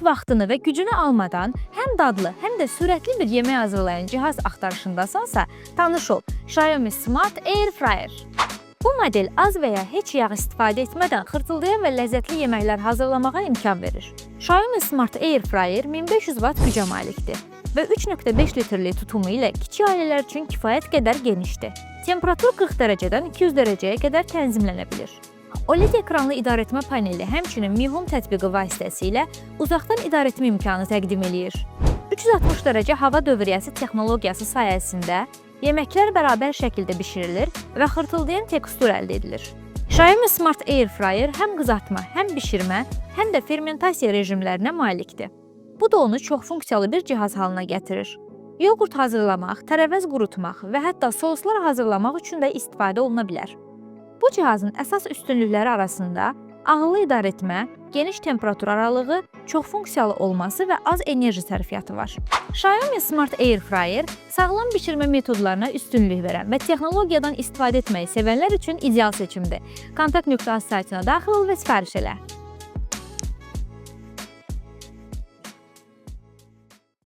vaxtını və gücünü almadan həm dadlı, həm də sürətli bir yemək hazırlayan cihaz axtarışındasansa, tanış ol, Xiaomi Smart Air Fryer. Bu model az və ya heç yağ istifadə etmədən xırtıldayan və ləzzətli yeməklər hazırlamağa imkan verir. Xiaomi Smart Air Fryer 1500 Watt gücə malikdir və 3.5 litrlik tutumu ilə kiçik ailələr üçün kifayət qədər genişdir. Temperatur 40 dərəcədən 200 dərəcəyə qədər tənzimlənə bilir. OLED ekranlı idarəetmə paneli həmçinin Mi Home tətbiqi vasitəsilə uzaqdan idarəetmə imkanı təqdim eləyir. 360 dərəcə hava dövriyyəsi texnologiyası sayəsində yeməklər bərabər şəkildə bişirilir və xırtıldayan tekstur əldə edilir. Xiaomi Smart Air Fryer həm qızartma, həm bişirmə, həm də fermentasiya rejimlərinə malikdir. Bu da onu çox funksiyalı bir cihaz halına gətirir. Yoğurt hazırlamaq, tərəvəz qurutmaq və hətta soslar hazırlamaq üçün də istifadə oluna bilər. Bu cihazın əsas üstünlükləri arasında ağıllı idarəetmə, geniş temperatur aralığı, çox funksiyalı olması və az enerji sərfiyyatı var. Xiaomi Smart Air Fryer sağlam bişirmə metodlarına üstünlük verən və texnologiyadan istifadə etməyi sevənlər üçün ideal seçimdir. Kontakt.az saytına daxil ol və sifariş elə.